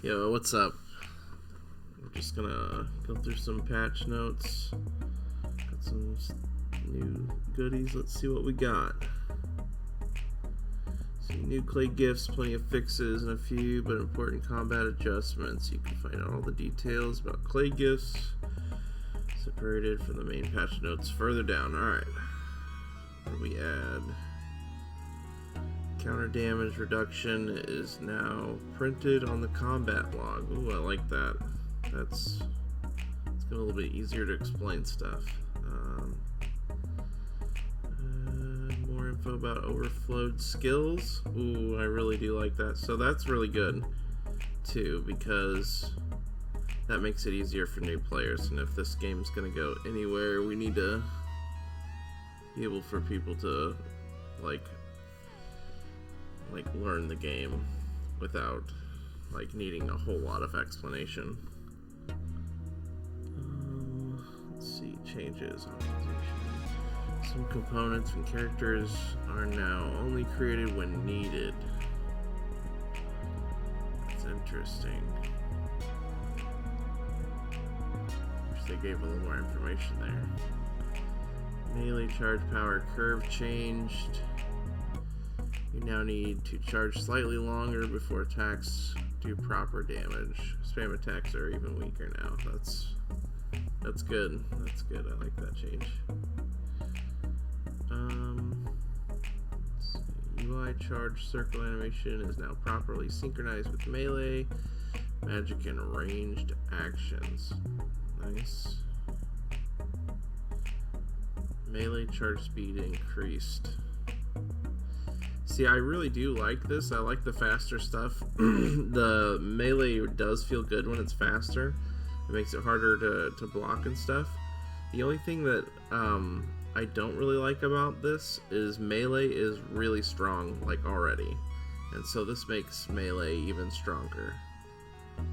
Yo, what's up? I'm just gonna go through some patch notes. Got some new goodies. Let's see what we got. Some new clay gifts, plenty of fixes, and a few but important combat adjustments. You can find out all the details about clay gifts separated from the main patch notes further down. Alright. What do we add? Counter damage reduction is now printed on the combat log. Ooh, I like that. It's a little bit easier to explain stuff. More info about overflowed skills. Ooh, I really do like that. So that's really good too, because that makes it easier for new players. And if this game's gonna go anywhere, we need to be able for people to like learn the game without needing a whole lot of explanation. Let's see, changes. Some components and characters are now only created when needed. That's interesting. Wish they gave a little more information there. Melee charge power curve changed. You now need to charge slightly longer before attacks do proper damage. Spam attacks are even weaker now. That's good. That's good. I like that change. Let's see. UI charge circle animation is now properly synchronized with melee, magic, and ranged actions. Nice. Melee charge speed increased. See, I really do like this. I like the faster stuff. The melee does feel good when it's faster. It makes it harder to block and stuff. The only thing that I don't really like about this is melee is really strong, already. And so this makes melee even stronger.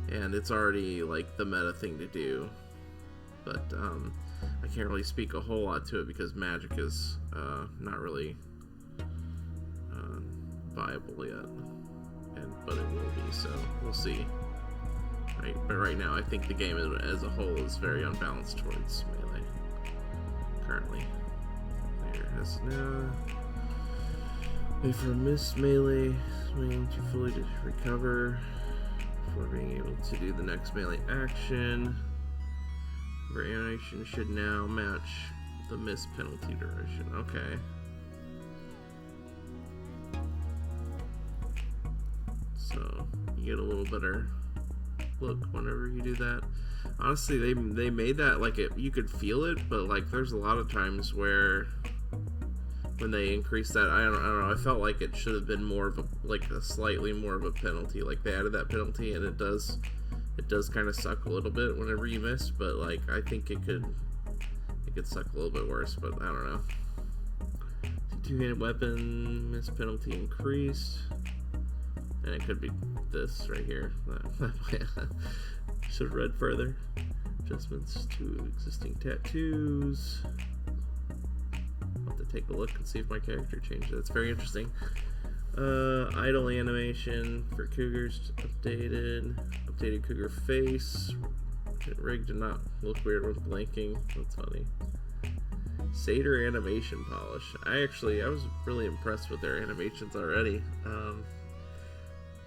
And it's already, the meta thing to do. But I can't really speak a whole lot to it because magic is not really viable yet, but it will be, so we'll see. Right, but right now I think the game as a whole is very unbalanced towards melee currently. There has now wait for a missed melee swing to fully recover before being able to do the next melee action. Your animation should now match the missed penalty duration. Okay. So you get a little better look whenever you do that. Honestly, they made that you could feel it, but there's a lot of times where when they increased that, I don't know. I felt like it should have been more of a slightly more of a penalty. They added that penalty, and it does kind of suck a little bit whenever you miss. But I think it could suck a little bit worse. But I don't know. Two-handed weapon miss penalty increased. And it could be this right here. Should have read further. Adjustments to existing tattoos. I'll have to take a look and see if my character changed. That's very interesting. Idle animation for cougars updated. Updated cougar face. Rig did not look weird when blinking. That's funny. Satyr animation polish. I was really impressed with their animations already.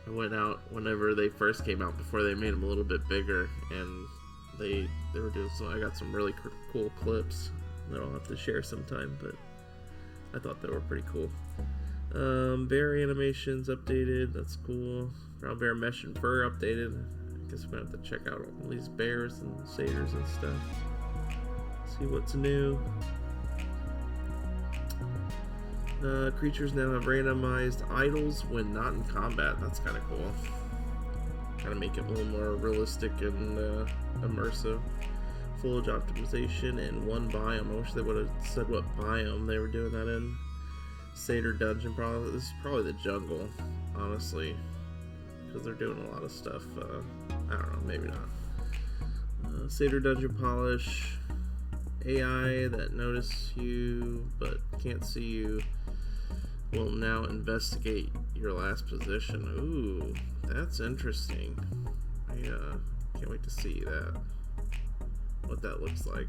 I went out whenever they first came out before they made them a little bit bigger, and they were doing I got some really cool clips that I'll have to share sometime, but I thought they were pretty cool. Bear animations updated. That's cool. Brown bear mesh and fur updated. I guess we're gonna have to check out all these bears and satyrs and stuff. See what's new. Creatures now have randomized idols when not in combat. That's kind of cool. Kind of make it a little more realistic and immersive. Foliage optimization and one biome. I wish they would have said what biome they were doing that in. Satyr dungeon probably. This is probably the jungle, honestly, because they're doing a lot of stuff. I don't know, maybe not. Satyr dungeon polish. AI that notice you but can't see you will now investigate your last position. Ooh, that's interesting. can't wait to see that, what that looks like.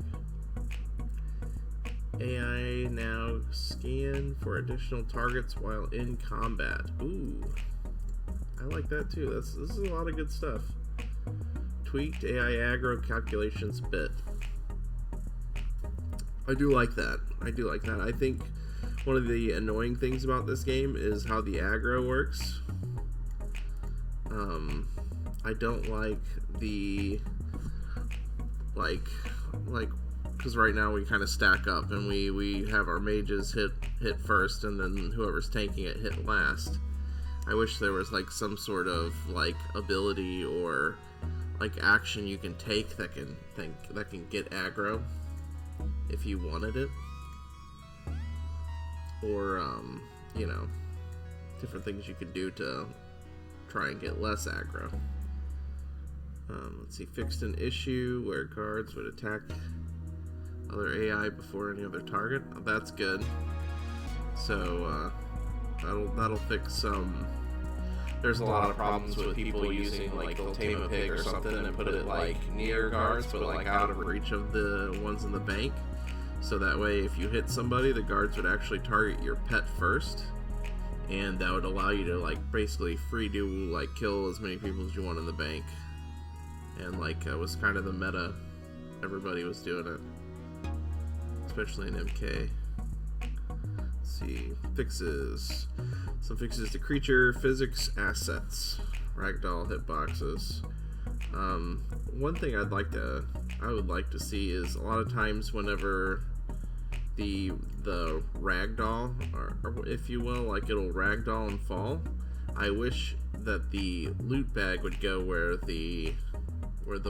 AI now scan for additional targets while in combat. Ooh, I like that too. This is a lot of good stuff. Tweaked AI aggro calculations bit. I do like that. I think one of the annoying things about this game is how the aggro works. I don't like the because right now we kind of stack up and we have our mages hit first, and then whoever's tanking it hit last. I wish there was like some sort of like ability or like action you can take that can get aggro if you wanted it, or you know, different things you can do to try and get less aggro. Let's see, fixed an issue where guards would attack other AI before any other target. Oh, that's good. So that'll fix some. There's a lot of problems with people using, like, they'll tame a pig or something and put it like near guards, but like out of reach of the ones in the bank. So that way, if you hit somebody, the guards would actually target your pet first, and that would allow you to like basically free do like kill as many people as you want in the bank. And like it was kind of the meta. Everybody was doing it, especially in MK. Let's see, fixes. Some fixes to creature physics assets, ragdoll hitboxes. One thing I would like to see is a lot of times whenever the ragdoll, or if you will, like it'll ragdoll and fall. I wish that the loot bag would go where the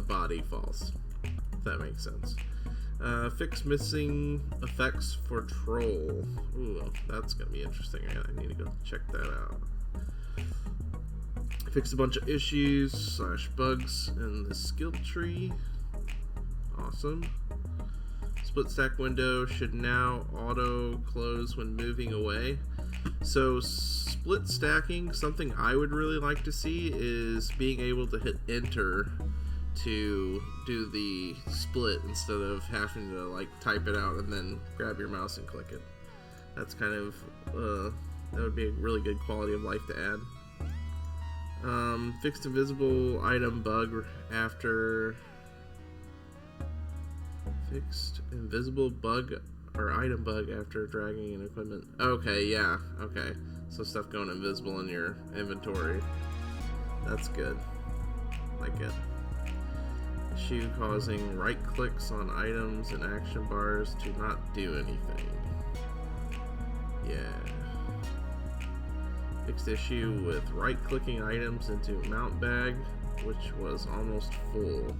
body falls. If that makes sense. Fix missing effects for troll. Ooh, that's gonna be interesting. I need to go check that out. Fix a bunch of issues / bugs in the skill tree. Awesome. Split stack window should now auto close when moving away. So split stacking, something I would really like to see is being able to hit enter to do the split instead of having to like type it out and then grab your mouse and click it. That's kind of that would be a really good quality of life to add. Fixed invisible item bug after fixed invisible bug or item bug after dragging an equipment. Okay, yeah, okay. So stuff going invisible in your inventory. That's good. Like it. Issue causing right clicks on items and action bars to not do anything. Yeah. Fixed issue with right clicking items into mount bag, which was almost full.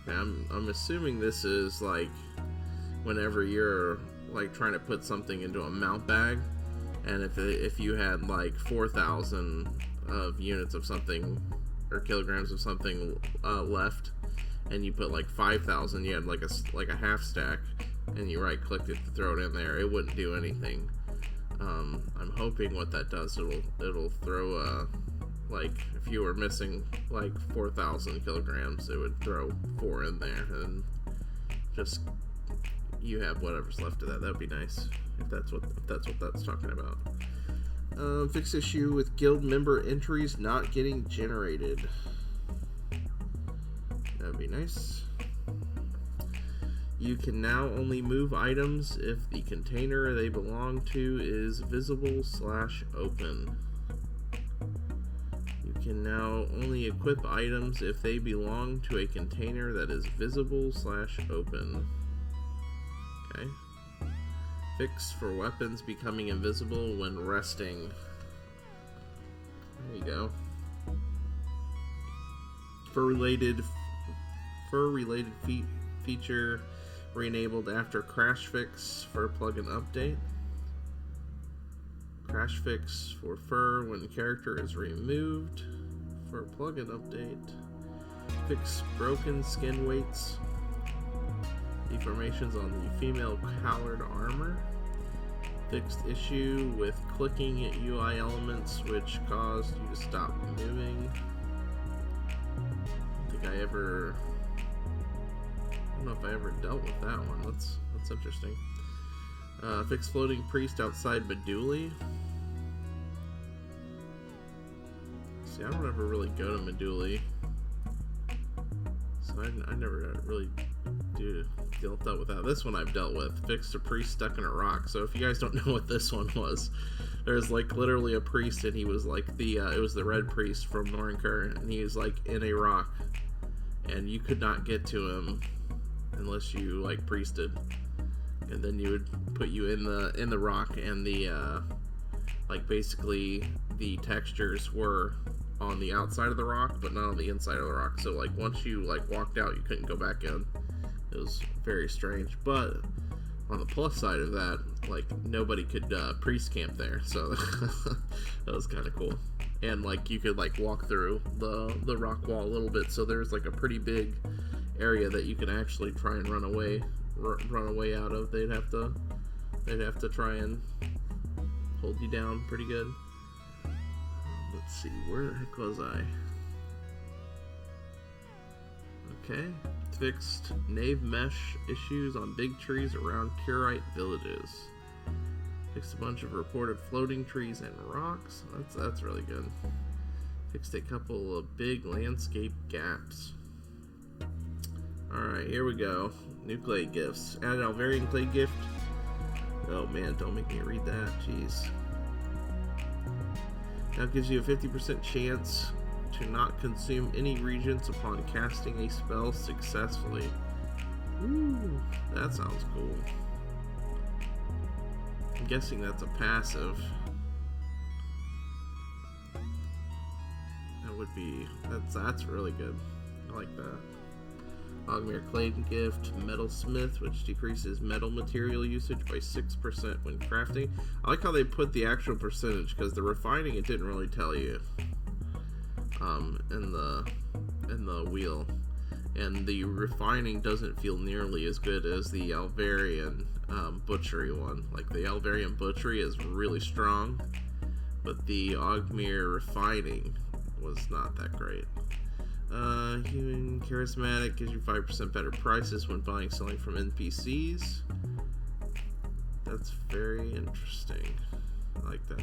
Okay, I'm assuming this is like whenever you're like trying to put something into a mount bag, and if you had like 4,000 of units of something or kilograms of something left, and you put like 5,000, you had like a half stack, and you right clicked it to throw it in there, it wouldn't do anything. I'm hoping what that does, it'll throw like if you were missing like 4,000 kilograms, it would throw 4 in there, and just you have whatever's left of that. That'd be nice if that's what that's talking about. Fix issue with guild member entries not getting generated. That'd be nice. You can now only move items if the container they belong to is visible / open. You can now only equip items if they belong to a container that is visible / open. Okay. Fix for weapons becoming invisible when resting. There you go. Fur-related feature re-enabled after crash fix for plugin update. Crash fix for fur when character is removed for plugin update. Fix broken skin weights. Deformations on the female collared armor. Fixed issue with clicking at UI elements which caused you to stop moving. think I ever... I don't know if I ever dealt with that one. That's interesting. Fixed floating priest outside Meduli. See, I don't ever really go to Meduli, so I never really dealt with that. This one I've dealt with. Fixed a priest stuck in a rock. So if you guys don't know what this one was, there's like literally a priest, and he was like it was the red priest from Nornker, and he was like in a rock, and you could not get to him unless you like priested, and then you would put you in the rock, and the like basically the textures were on the outside of the rock but not on the inside of the rock, so like once you like walked out you couldn't go back in. It was very strange, but on the plus side of that, like nobody could priest camp there, so that was kind of cool. And like you could like walk through the rock wall a little bit, so there's like a pretty big area that you can actually try and run away out of. They'd have to try and hold you down pretty good. Let's see, where the heck was I? Okay, fixed nave mesh issues on big trees around Curite villages. Fixed a bunch of reported floating trees and rocks. That's really good. Fixed a couple of big landscape gaps. Alright, here we go. New clay gifts. Added Alvarian clay gift. Oh man, don't make me read that. Jeez. Now gives you a 50% chance to not consume any regents upon casting a spell successfully. Ooh, that sounds cool. I'm guessing that's a passive. That would be, that's really good. I like that. Ogmere Clay Gift, Metal Smith, which decreases metal material usage by 6% when crafting. I like how they put the actual percentage, because the refining it didn't really tell you in the wheel, and the refining doesn't feel nearly as good as the Alvarian butchery one. Like the Alvarian butchery is really strong, but the Ogmere refining was not that great. Human Charismatic gives you 5% better prices when buying selling from NPCs. That's very interesting. I like that.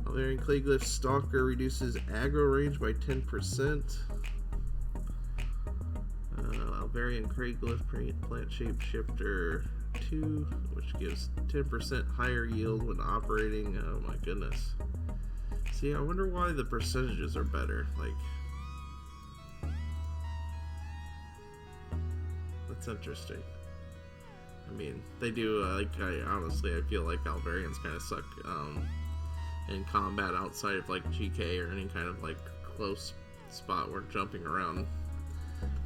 Alvarian Clayglyph Stalker reduces aggro range by 10%. Alvarian Clayglyph Plant Shapeshifter 2, which gives 10% higher yield when operating. Oh my goodness. See, I wonder why the percentages are better. Like, that's interesting. I mean, they do, honestly, I feel like Alvarians kind of suck in combat outside of, like, GK or any kind of, like, close spot where jumping around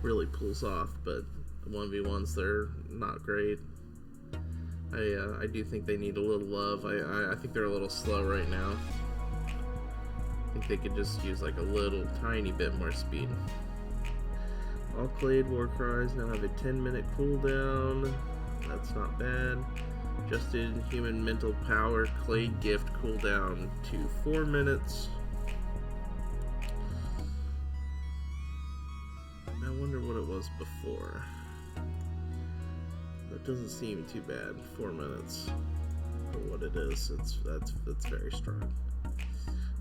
really pulls off, but 1v1s, they're not great. I do think they need a little love. I think they're a little slow right now. I think they could just use, like, a little tiny bit more speed. All Clade Warcries now have a 10-minute cooldown. That's not bad. Adjusted Human Mental Power Clade Gift cooldown to 4 minutes. I wonder what it was before. That doesn't seem too bad. 4 minutes for what it is. That's very strong.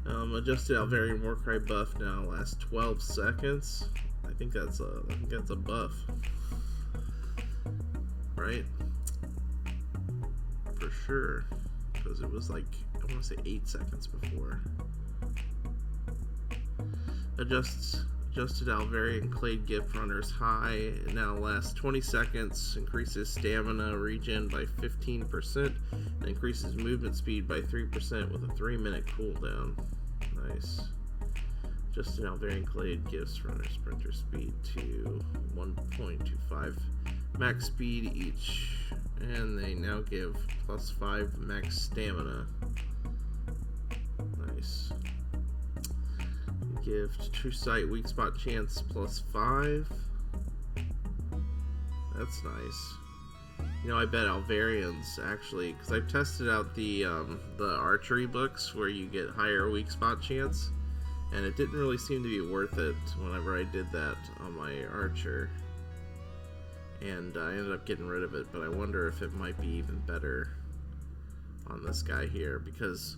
Adjusted Alvarian Warcry buff now lasts 12 seconds. I think that's a buff, right? For sure, because it was like, I want to say 8 seconds before. Adjusted Alvarian Clade Gift Runner's High now lasts 20 seconds, increases stamina regen by 15%, and increases movement speed by 3% with a 3-minute cooldown. Nice. Adjusted Alvarian Clade gives runner sprinter speed to 1.25 max speed each, and they now give +5 max stamina. Nice. Gift True Sight Weak Spot Chance +5. That's nice. You know, I bet Alvarians actually, because I've tested out the archery books where you get higher weak spot chance, And it didn't really seem to be worth it whenever I did that on my archer. And I ended up getting rid of it, but I wonder if it might be even better on this guy here, because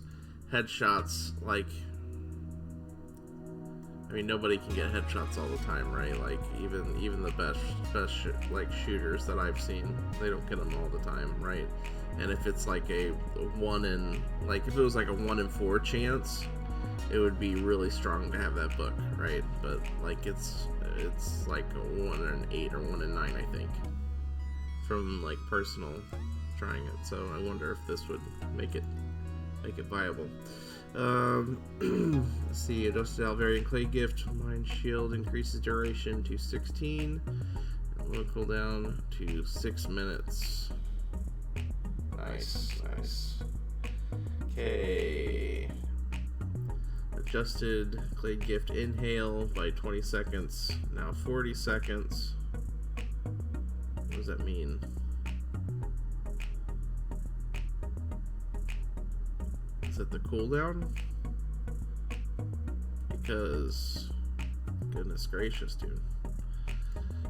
headshots, like, I mean, nobody can get headshots all the time, right? Like, even the best like shooters that I've seen, they don't get them all the time, right? And if it's like a if it was like a 1 in 4 chance, it would be really strong to have that book, right? But like it's like a 1 in 8 or 1 in 9, I think, from like personal trying it. So I wonder if this would make it viable. Let's see, adjusted Alvarian Clay Gift. Mind Shield increases duration to 16. And low cooldown to 6 minutes. Nice. Okay. Adjusted Clay Gift Inhale by 20 seconds. Now 40 seconds. What does that mean? Is it the cooldown? Because, goodness gracious, dude.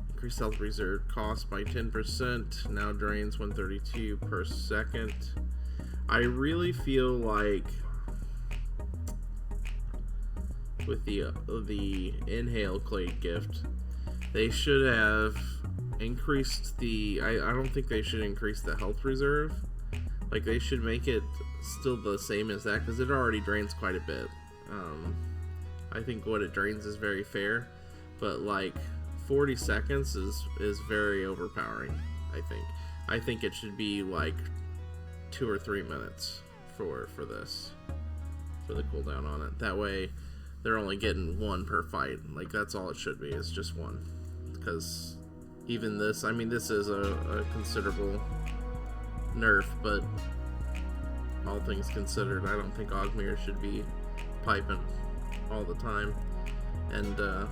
Increased health reserve cost by 10%. Now drains 132 per second. I really feel like with the Inhale Clay Gift, they should have increased the. I don't think they should increase the health reserve. Like, they should make it still the same as that, because it already drains quite a bit. I think what it drains is very fair, but like 40 seconds is very overpowering. I think it should be like 2 or 3 minutes for this, for the cooldown on it. That way they're only getting 1 per fight. Like, that's all it should be, is just 1. Because even this, I mean, this is a considerable nerf, but all things considered, I don't think Ogmir should be piping all the time. And I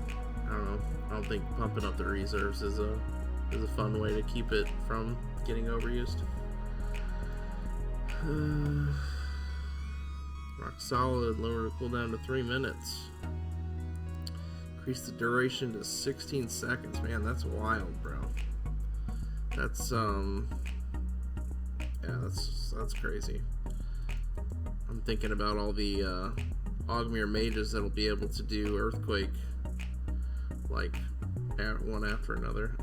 don't know, I don't think pumping up the reserves is a fun way to keep it from getting overused. Rock Solid, lower the cooldown to 3 minutes. Increase the duration to 16 seconds. Man, that's wild, bro. That's yeah, that's crazy. I'm thinking about all the Ogmir mages that'll be able to do Earthquake like one after another.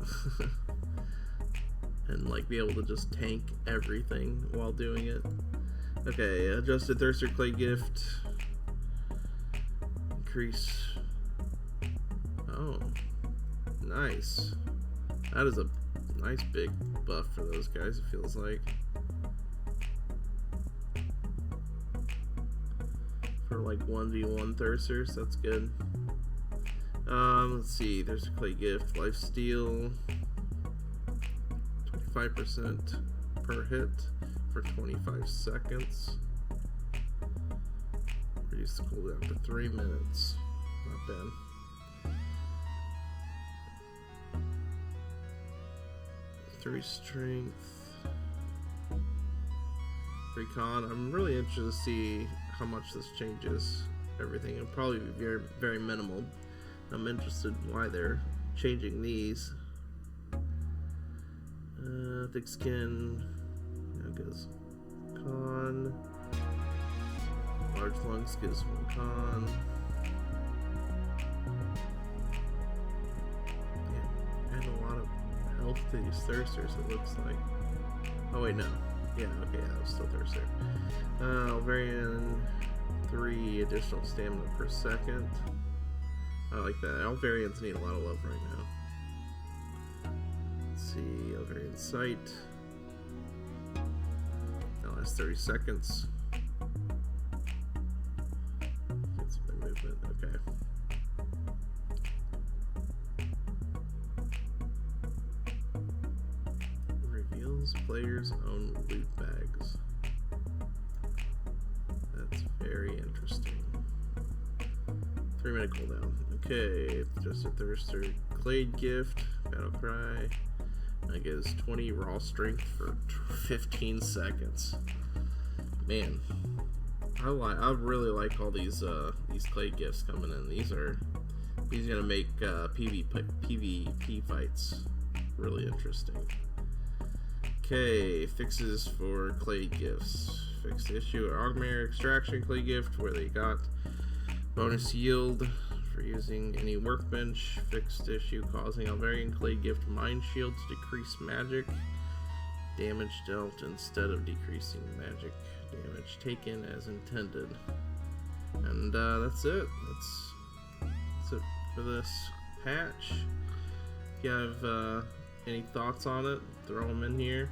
And like be able to just tank everything while doing it. Okay, adjusted Thirster Clay Gift. Increase. Oh, nice. That is a nice big buff for those guys, it feels like. For like 1v1 Thirsters, that's good. Let's see, there's a Clay Gift. Lifesteal. 25% per hit for 25 seconds. Reduce the cooldown to 3 minutes. Not bad. 3 strength. Recon. I'm really interested to see how much this changes everything. It'll probably be very, very minimal. I'm interested in why they're changing these. Thick skin. That goes con. Large lungs gives 1 con. Yeah, add a lot of health to these Thirsters, it looks like. Oh wait, no. Yeah, okay, that was still Thirster. Alvarian, 3 additional stamina per second. I like that. Alvarians need a lot of love right now. Let's see, Alvarian Sight. That lasts 30 seconds. Get some movement, okay. Reveals players' own loot bags. That's very interesting. 3-minute cooldown. Okay, just a Thirster Clay Gift, Battle Cry. That gives 20 raw strength for 15 seconds. Man, I really like all these clay gifts coming in. These gonna make PvP fights really interesting. Okay, fixes for clay gifts. Fixed issue augmenter extraction clay gift where they got bonus yield for using any workbench. Fixed issue causing Alvarian clay gift mind shield to decrease magic damage dealt instead of decreasing magic damage taken as intended. And that's it. That's it for this patch. If you have any thoughts on it, throw them in here.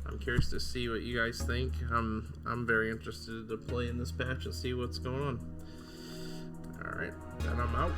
I'm curious to see what you guys think. I'm very interested to play in this patch and see what's going on. Alright, then I'm out.